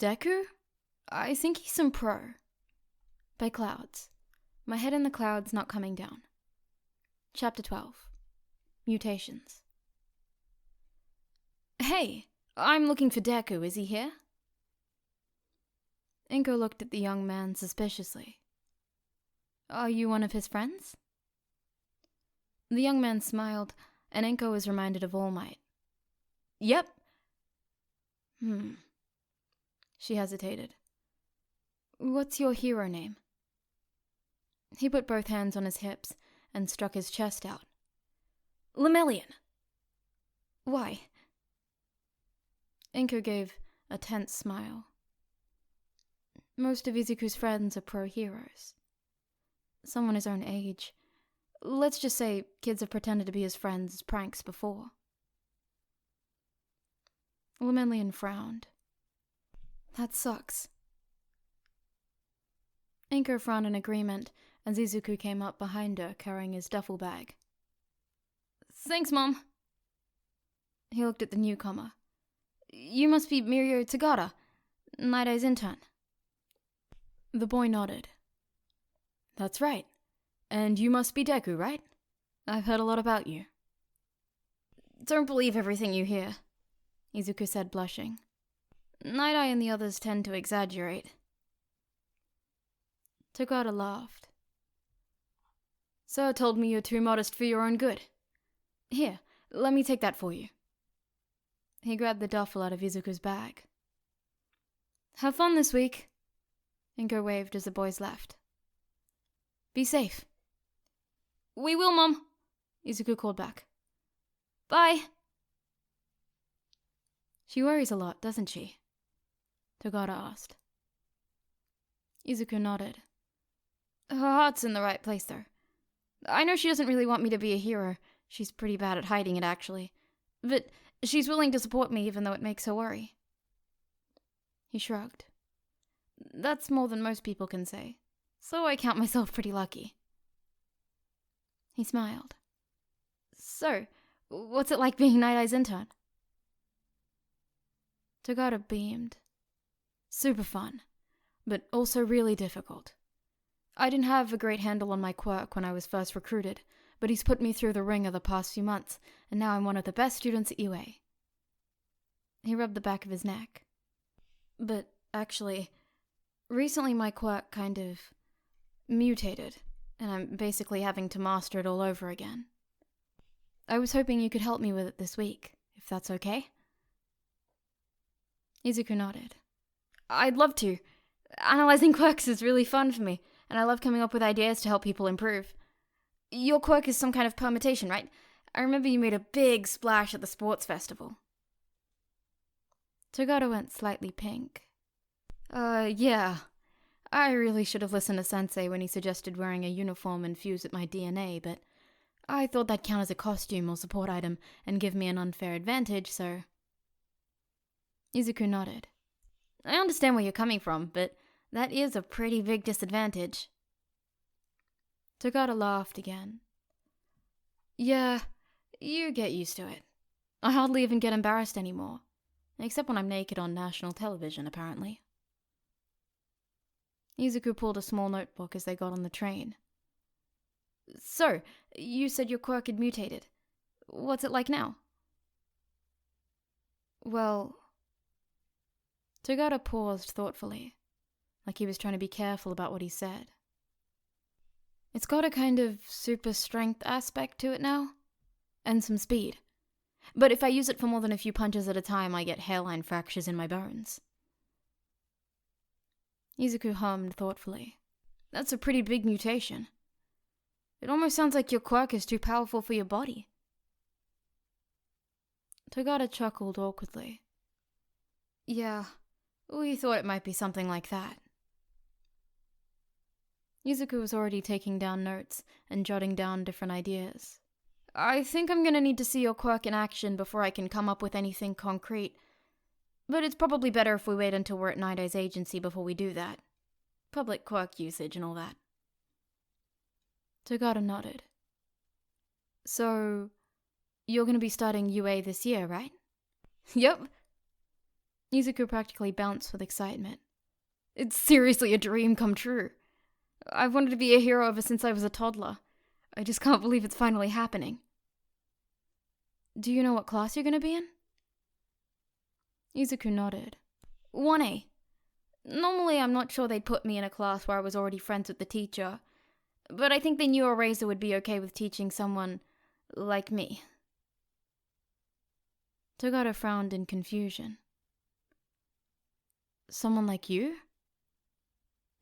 Deku? I think he's some pro. By clouds. My head in the clouds not coming down. Chapter 12. Mutations. Hey, I'm looking for Deku, is he here? Inko looked at the young man suspiciously. Are you one of his friends? The young man smiled, and Inko was reminded of All Might. Yep. She hesitated. What's your hero name? He put both hands on his hips and struck his chest out. Lemillion. Why? Inko gave a tense smile. Most of Izuku's friends are pro-heroes. Someone his own age. Let's just say kids have pretended to be his friends as pranks before. Lemillion frowned. That sucks. Inko frowned in agreement as Izuku came up behind her carrying his duffel bag. Thanks, Mom. He looked at the newcomer. You must be Mirio Tagata, Nightaye's intern. The boy nodded. That's right. And you must be Deku, right? I've heard a lot about you. Don't believe everything you hear, Izuku said, blushing. Nighteye and the others tend to exaggerate. Tagata laughed. Sir told me you're too modest for your own good. Here, let me take that for you. He grabbed the duffel out of Izuku's bag. Have fun this week. Inko waved as the boys left. Be safe. We will, Mom, Izuku called back. Bye. She worries a lot, doesn't she? Tagata asked. Izuku nodded. Her heart's in the right place, though. I know she doesn't really want me to be a hero. She's pretty bad at hiding it, actually. But she's willing to support me even though it makes her worry. He shrugged. That's more than most people can say, so I count myself pretty lucky. He smiled. So, what's it like being Night-Eye's intern? Tagata beamed. Super fun, but also really difficult. I didn't have a great handle on my quirk when I was first recruited, but he's put me through the ringer the past few months, and now I'm one of the best students at UA. He rubbed the back of his neck. But, actually, recently my quirk kind of mutated, and I'm basically having to master it all over again. I was hoping you could help me with it this week, if that's okay? Izuku nodded. I'd love to. Analyzing quirks is really fun for me, and I love coming up with ideas to help people improve. Your quirk is some kind of permutation, right? I remember you made a big splash at the sports festival. Tagata went slightly pink. Yeah. I really should have listened to Sensei when he suggested wearing a uniform infused with my DNA, but I thought that'd count as a costume or support item and give me an unfair advantage, so... Izuku nodded. I understand where you're coming from, but that is a pretty big disadvantage. Tagata laughed again. Yeah, you get used to it. I hardly even get embarrassed anymore, except when I'm naked on national television, apparently. Izuku pulled a small notebook as they got on the train. So, you said your quirk had mutated. What's it like now? Well... Tagata paused thoughtfully, like he was trying to be careful about what he said. It's got a kind of super strength aspect to it now, and some speed. But if I use it for more than a few punches at a time, I get hairline fractures in my bones. Izuku hummed thoughtfully. That's a pretty big mutation. It almost sounds like your quirk is too powerful for your body. Tagata chuckled awkwardly. Yeah, we thought it might be something like that. Izuku was already taking down notes and jotting down different ideas. I think I'm gonna need to see your quirk in action before I can come up with anything concrete. But it's probably better if we wait until we're at Night-Eye's agency before we do that. Public quirk usage and all that. Tagata nodded. So, you're gonna be starting UA this year, right? Yep. Izuku practically bounced with excitement. It's seriously a dream come true. I've wanted to be a hero ever since I was a toddler. I just can't believe it's finally happening. Do you know what class you're gonna be in? Izuku nodded. 1A. Normally I'm not sure they'd put me in a class where I was already friends with the teacher, but I think they knew Eraser would be okay with teaching someone like me. Togata frowned in confusion. Someone like you?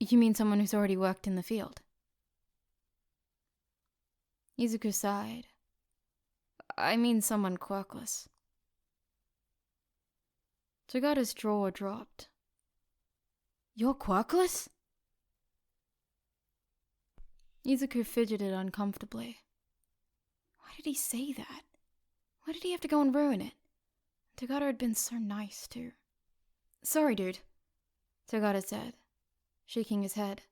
You mean someone who's already worked in the field? Izuku sighed. I mean someone quirkless. Togata's jaw dropped. You're quirkless? Izuku fidgeted uncomfortably. Why did he say that? Why did he have to go and ruin it? Togata had been so nice, too. Sorry, dude, Togata said, shaking his head.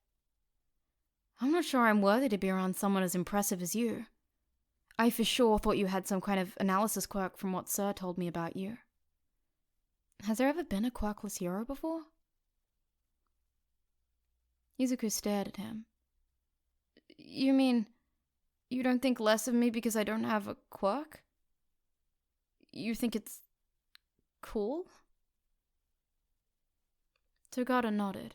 I'm not sure I'm worthy to be around someone as impressive as you. I for sure thought you had some kind of analysis quirk from what Sir told me about you. Has there ever been a quirkless hero before? Izuku stared at him. You mean, you don't think less of me because I don't have a quirk? You think it's cool? Togata nodded.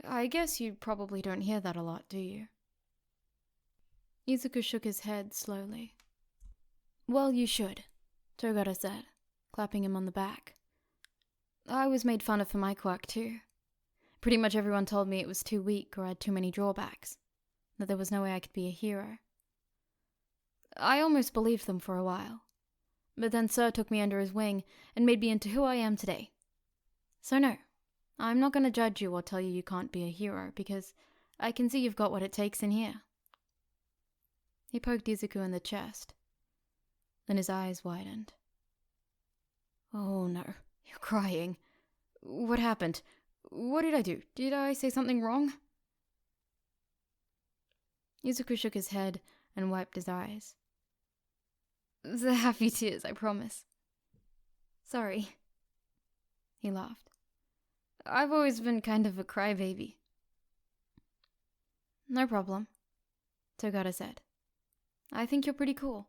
I guess you probably don't hear that a lot, do you? Izuku shook his head slowly. Well, you should, Togata said, clapping him on the back. I was made fun of for my quirk too. Pretty much everyone told me it was too weak or had too many drawbacks, that there was no way I could be a hero. I almost believed them for a while, but then Sir took me under his wing and made me into who I am today. So no, I'm not going to judge you or tell you you can't be a hero, because I can see you've got what it takes in here. He poked Izuku in the chest. Then his eyes widened. Oh no, you're crying. What happened? What did I do? Did I say something wrong? Izuku shook his head and wiped his eyes. They're happy tears, I promise. Sorry. He laughed. I've always been kind of a crybaby. No problem, Togata said. I think you're pretty cool.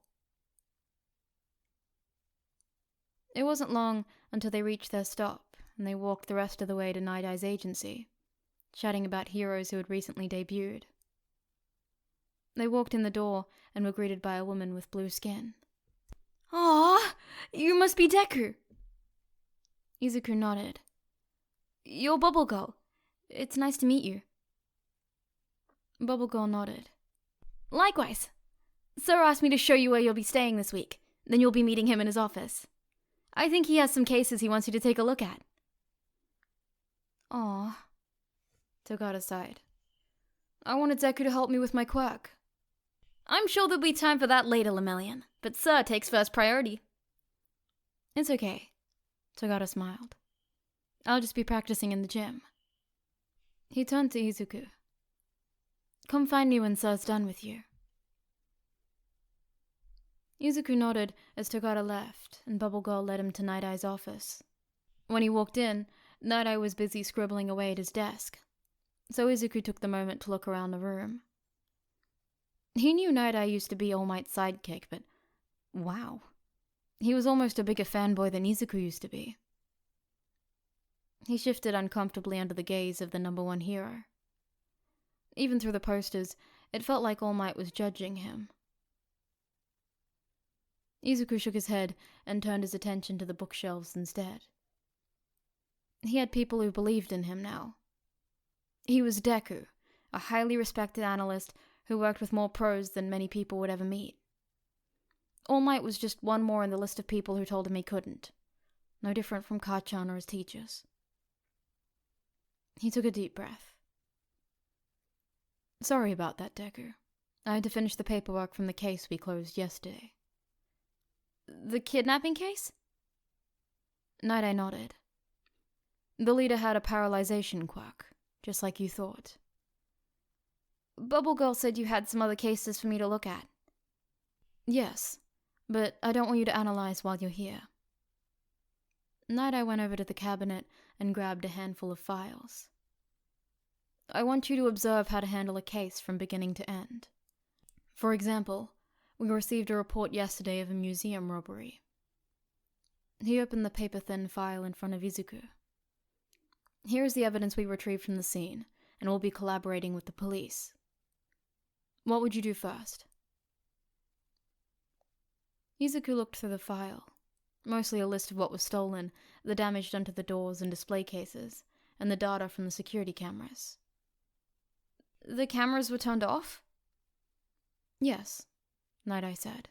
It wasn't long until they reached their stop, and they walked the rest of the way to Night-Eye's agency, chatting about heroes who had recently debuted. They walked in the door and were greeted by a woman with blue skin. Aw, you must be Deku. Izuku nodded. You're Bubble Girl. It's nice to meet you. Bubble Girl nodded. Likewise. Sir asked me to show you where you'll be staying this week. Then you'll be meeting him in his office. I think he has some cases he wants you to take a look at. Aw. Togata sighed. I wanted Deku to help me with my quirk. I'm sure there'll be time for that later, Lemillion, but Sir takes first priority. It's okay, Togata smiled. I'll just be practicing in the gym. He turned to Izuku. Come find me when Sir's done with you. Izuku nodded as Togata left, and Bubble Girl led him to Night-Eye's office. When he walked in, Night-Eye was busy scribbling away at his desk, so Izuku took the moment to look around the room. He knew Night-Eye used to be All Might's sidekick, but wow. He was almost a bigger fanboy than Izuku used to be. He shifted uncomfortably under the gaze of the number one hero. Even through the posters, it felt like All Might was judging him. Izuku shook his head and turned his attention to the bookshelves instead. He had people who believed in him now. He was Deku, a highly respected analyst who worked with more pros than many people would ever meet. All Might was just one more in the list of people who told him he couldn't. No different from Kachan or his teachers. He took a deep breath. Sorry about that, Deku. I had to finish the paperwork from the case we closed yesterday. The kidnapping case? Night-Eye nodded. The leader had a paralyzation quirk, just like you thought. Bubble Girl said you had some other cases for me to look at. Yes, but I don't want you to analyze while you're here. Nighteye went over to the cabinet and grabbed a handful of files. I want you to observe how to handle a case from beginning to end. For example, we received a report yesterday of a museum robbery. He opened the paper-thin file in front of Izuku. Here is the evidence we retrieved from the scene, and we'll be collaborating with the police. What would you do first? Izuku looked through the file, mostly a list of what was stolen, the damage done to the doors and display cases, and the data from the security cameras. The cameras were turned off? Yes, Nighteye said.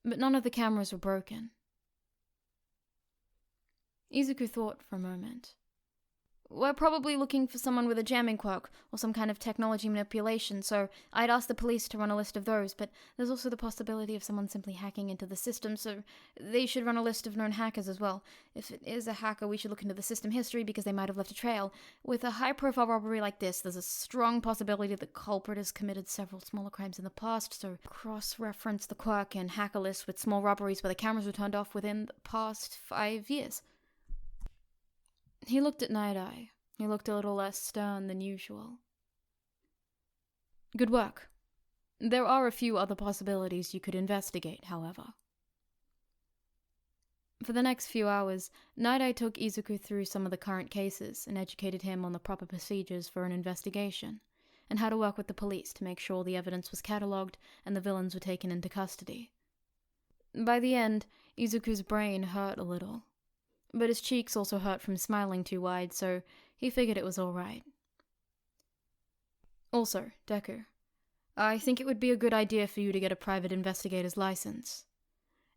But none of the cameras were broken. Izuku thought for a moment. We're probably looking for someone with a jamming quirk or some kind of technology manipulation, so I'd ask the police to run a list of those, but there's also the possibility of someone simply hacking into the system, so they should run a list of known hackers as well. If it is a hacker, we should look into the system history because they might have left a trail. With a high-profile robbery like this, there's a strong possibility the culprit has committed several smaller crimes in the past, so cross-reference the quirk and hacker list with small robberies where the cameras were turned off within the past 5 years. He looked at Nighteye. He looked a little less stern than usual. Good work. There are a few other possibilities you could investigate, however. For the next few hours, Nighteye took Izuku through some of the current cases and educated him on the proper procedures for an investigation, and how to work with the police to make sure the evidence was catalogued and the villains were taken into custody. By the end, Izuku's brain hurt a little. But his cheeks also hurt from smiling too wide, so he figured it was all right. Also, Deku, I think it would be a good idea for you to get a private investigator's license.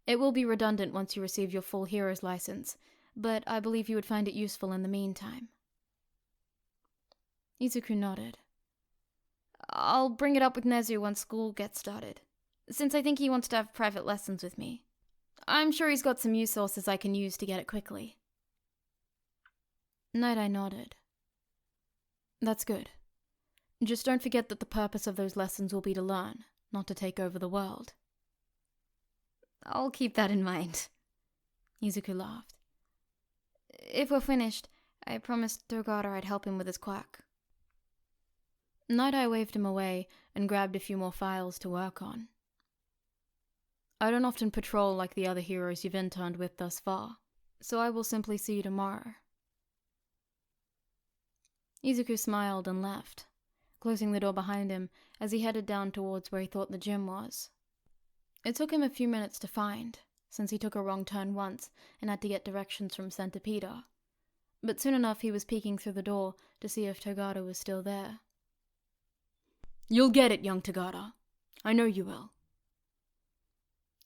It will be redundant once you receive your full hero's license, but I believe you would find it useful in the meantime. Izuku nodded. I'll bring it up with Nezu once school gets started, since I think he wants to have private lessons with me. I'm sure he's got some resources I can use to get it quickly. Nighteye nodded. That's good. Just don't forget that the purpose of those lessons will be to learn, not to take over the world. I'll keep that in mind. Izuku laughed. If we're finished, I promised Togata I'd help him with his quack. Nighteye waved him away and grabbed a few more files to work on. I don't often patrol like the other heroes you've interned with thus far, so I will simply see you tomorrow. Izuku smiled and left, closing the door behind him as he headed down towards where he thought the gym was. It took him a few minutes to find, since he took a wrong turn once and had to get directions from Pt.5, but soon enough he was peeking through the door to see if Togata was still there. You'll get it, young Togata. I know you will.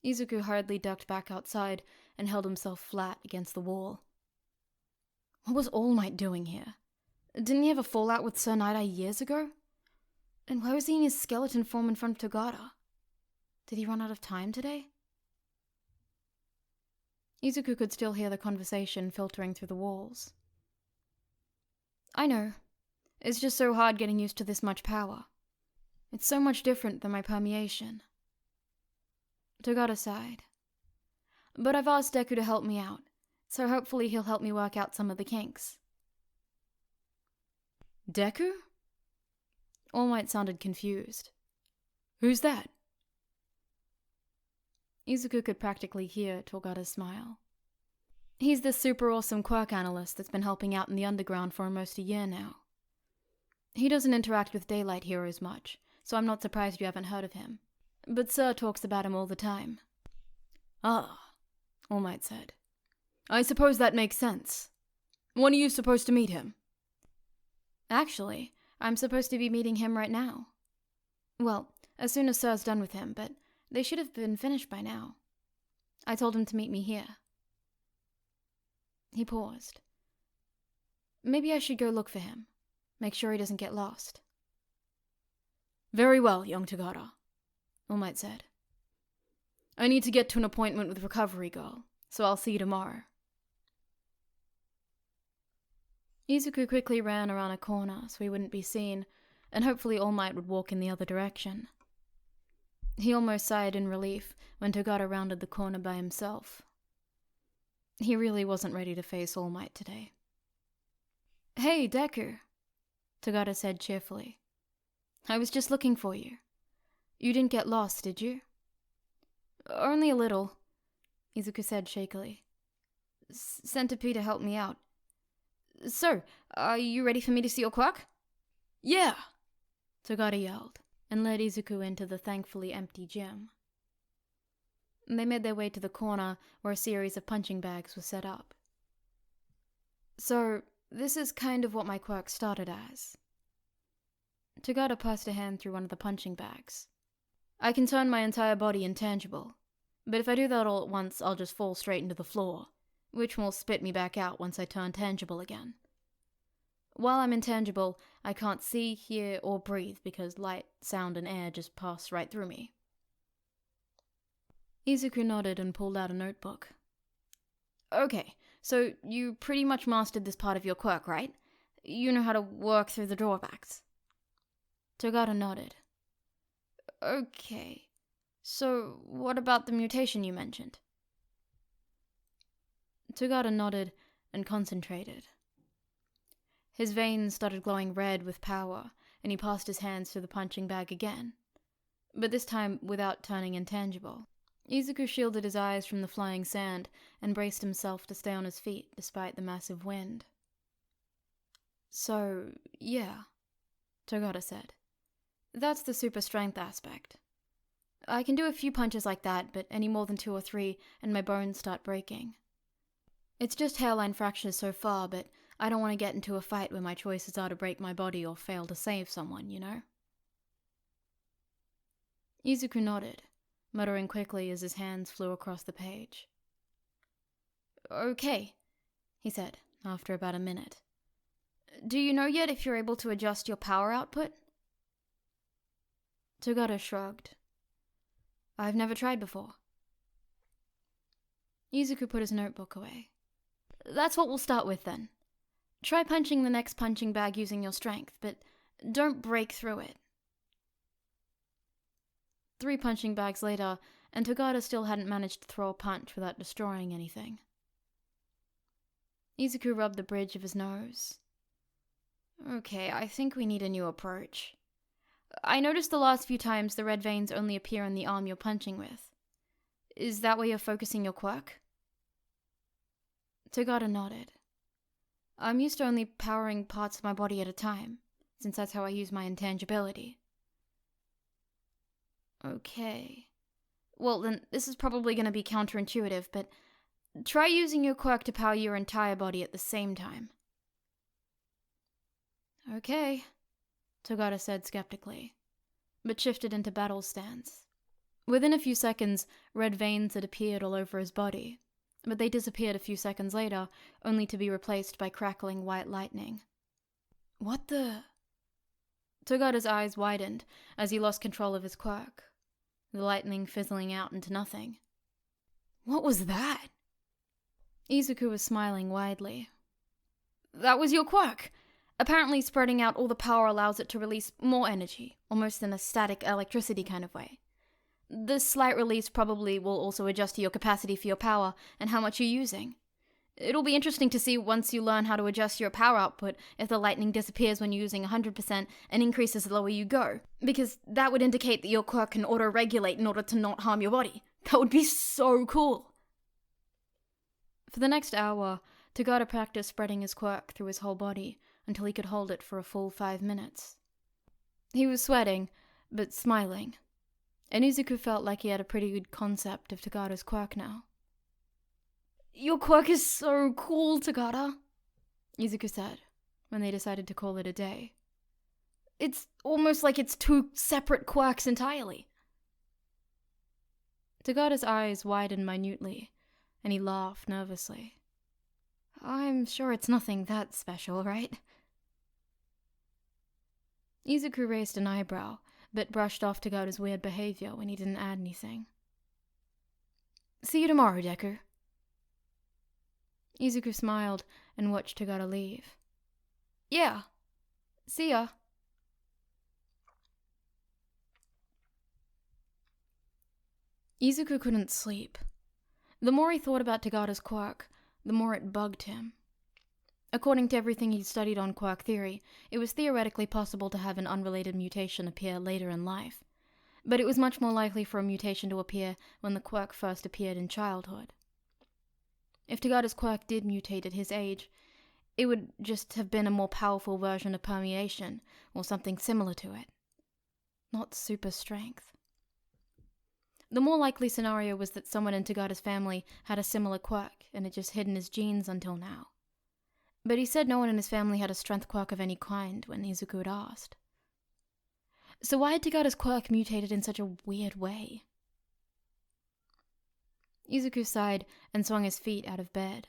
Izuku hurriedly ducked back outside and held himself flat against the wall. What was All Might doing here? Didn't he have a fallout with Sir Nighteye years ago? And why was he in his skeleton form in front of Togata? Did he run out of time today? Izuku could still hear the conversation filtering through the walls. I know. It's just so hard getting used to this much power. It's so much different than my permeation. Togata sighed. But I've asked Deku to help me out, so hopefully he'll help me work out some of the kinks. Deku? All Might sounded confused. Who's that? Izuku could practically hear Togata's smile. He's the super awesome quirk analyst that's been helping out in the underground for almost a year now. He doesn't interact with daylight heroes much, so I'm not surprised you haven't heard of him. But Sir talks about him all the time. Ah, All Might said. I suppose that makes sense. When are you supposed to meet him? Actually, I'm supposed to be meeting him right now. Well, as soon as Sir's done with him, but they should have been finished by now. I told him to meet me here. He paused. Maybe I should go look for him. Make sure he doesn't get lost. Very well, young Togata, All Might said. I need to get to an appointment with Recovery Girl, so I'll see you tomorrow. Izuku quickly ran around a corner so he wouldn't be seen, and hopefully All Might would walk in the other direction. He almost sighed in relief when Togata rounded the corner by himself. He really wasn't ready to face All Might today. "Hey, Deku," Tagada said cheerfully. "I was just looking for you. You didn't get lost, did you?" "Only a little," Izuku said shakily. "Sent a P to help me out. So, are you ready for me to see your quirk?" "Yeah!" Tagada yelled, and led Izuku into the thankfully empty gym. They made their way to the corner where a series of punching bags was set up. "So, this is kind of what my quirk started as." Tagada passed a hand through one of the punching bags. "I can turn my entire body intangible, but if I do that all at once, I'll just fall straight into the floor, which will spit me back out once I turn tangible again. While I'm intangible, I can't see, hear, or breathe because light, sound, and air just pass right through me." Izuku nodded and pulled out a notebook. "Okay, so you pretty much mastered this part of your quirk, right? You know how to work through the drawbacks?" Tagada nodded. "Okay, so what about the mutation you mentioned?" Tagada nodded and concentrated. His veins started glowing red with power, and he passed his hands through the punching bag again, but this time without turning intangible. Izuku shielded his eyes from the flying sand and braced himself to stay on his feet despite the massive wind. "So, yeah," Tagada said. "That's the super strength aspect. I can do a few punches like that, but any more than 2 or 3 and my bones start breaking. It's just hairline fractures so far, but I don't want to get into a fight where my choices are to break my body or fail to save someone, you know?" Izuku nodded, muttering quickly as his hands flew across the page. "Okay," he said, after about a minute. "Do you know yet if you're able to adjust your power output?" Tagada shrugged. "I've never tried before." Izuku put his notebook away. "That's what we'll start with, then. Try punching the next punching bag using your strength, but don't break through it." 3 punching bags later, and Tagada still hadn't managed to throw a punch without destroying anything. Izuku rubbed the bridge of his nose. "Okay, I think we need a new approach. I noticed the last few times the red veins only appear on the arm you're punching with. Is that where you're focusing your quirk?" Tagada nodded. "I'm used to only powering parts of my body at a time, since that's how I use my intangibility." "Okay. Well, then this is probably going to be counterintuitive, but try using your quirk to power your entire body at the same time." "Okay," Tagada said skeptically, but shifted into battle stance. Within a few seconds, red veins had appeared all over his body, but they disappeared a few seconds later, only to be replaced by crackling white lightning. "What the—" Tagada's eyes widened as he lost control of his quirk, the lightning fizzling out into nothing. "What was that?" Izuku was smiling widely. "That was your quirk. Apparently spreading out all the power allows it to release more energy, almost in a static electricity kind of way. This slight release probably will also adjust to your capacity for your power and how much you're using. It'll be interesting to see once you learn how to adjust your power output if the lightning disappears when you're using 100% and increases the lower you go, because that would indicate that your quirk can auto-regulate in order to not harm your body. That would be so cool." For the next hour, Tagada practiced spreading his quirk through his whole body until he could hold it for a full 5 minutes. He was sweating, but smiling, and Izuku felt like he had a pretty good concept of Tagada's quirk now. "Your quirk is so cool, Tagada," Izuku said, when they decided to call it a day. "It's almost like it's 2 separate quirks entirely." Tagada's eyes widened minutely, and he laughed nervously. "I'm sure it's nothing that special, right?" Izuku raised an eyebrow, but brushed off Tagada's weird behavior when he didn't add anything. "See you tomorrow, Deku." Izuku smiled and watched Tagada leave. "Yeah. See ya." Izuku couldn't sleep. The more he thought about Tagada's quirk, the more it bugged him. According to everything he'd studied on Quirk theory, it was theoretically possible to have an unrelated mutation appear later in life, but it was much more likely for a mutation to appear when the Quirk first appeared in childhood. If Tagada's Quirk did mutate at his age, it would just have been a more powerful version of permeation, or something similar to it. Not super strength. The more likely scenario was that someone in Tagada's family had a similar quirk and had just hidden his genes until now. But he said no one in his family had a strength quirk of any kind when Izuku had asked. So why had Tagada's quirk mutated in such a weird way? Izuku sighed and swung his feet out of bed.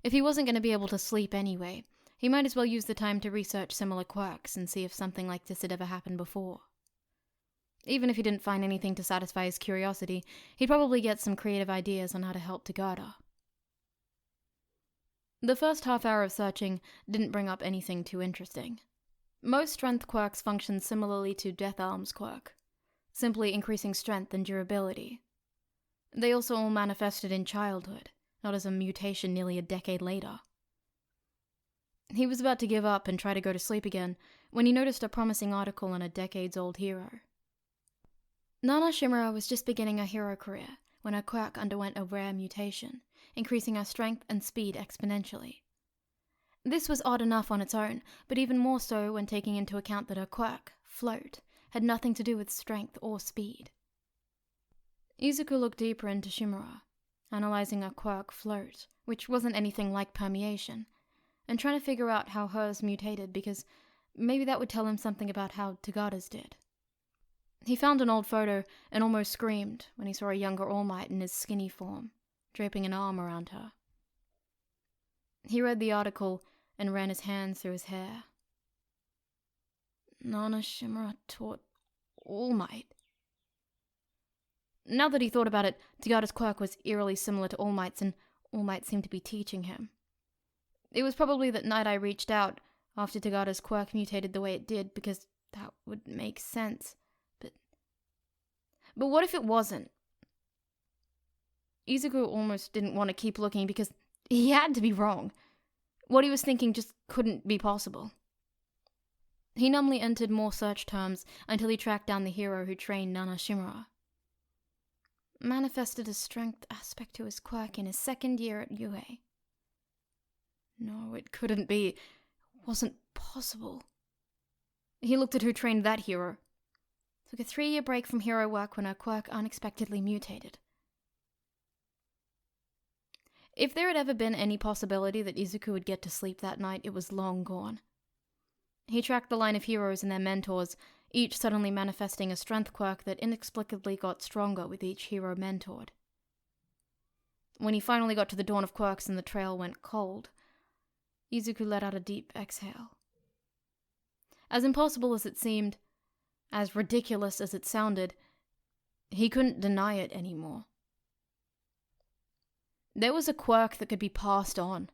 If he wasn't going to be able to sleep anyway, he might as well use the time to research similar quirks and see if something like this had ever happened before. Even if he didn't find anything to satisfy his curiosity, he'd probably get some creative ideas on how to help Tagada. The first half hour of searching didn't bring up anything too interesting. Most strength quirks function similarly to Death Arm's quirk, simply increasing strength and durability. They also all manifested in childhood, not as a mutation nearly a decade later. He was about to give up and try to go to sleep again when he noticed a promising article on a decades-old hero. Nana Shimura was just beginning her hero career when her quirk underwent a rare mutation, increasing her strength and speed exponentially. This was odd enough on its own, but even more so when taking into account that her quirk, Float, had nothing to do with strength or speed. Izuku looked deeper into Shimura, analyzing her quirk, Float, which wasn't anything like permeation, and trying to figure out how hers mutated because maybe that would tell him something about how Tagada's did. He found an old photo and almost screamed when he saw a younger All Might in his skinny form, draping an arm around her. He read the article and ran his hands through his hair. Nana Shimura taught All Might. Now that he thought about it, Tagada's quirk was eerily similar to All Might's, and All Might seemed to be teaching him. It was probably that Nighteye reached out after Tagada's quirk mutated the way it did, because that would make sense. But what if it wasn't? Izuku almost didn't want to keep looking because he had to be wrong. What he was thinking just couldn't be possible. He numbly entered more search terms until he tracked down the hero who trained Nana Shimura. Manifested a strength aspect to his quirk in his second year at UA. No, it couldn't be. It wasn't possible. He looked at who trained that hero. Took a 3-year break from hero work when her quirk unexpectedly mutated. If there had ever been any possibility that Izuku would get to sleep that night, it was long gone. He tracked the line of heroes and their mentors, each suddenly manifesting a strength quirk that inexplicably got stronger with each hero mentored. When he finally got to the dawn of quirks and the trail went cold, Izuku let out a deep exhale. As impossible as it seemed, as ridiculous as it sounded, he couldn't deny it anymore. There was a quirk that could be passed on.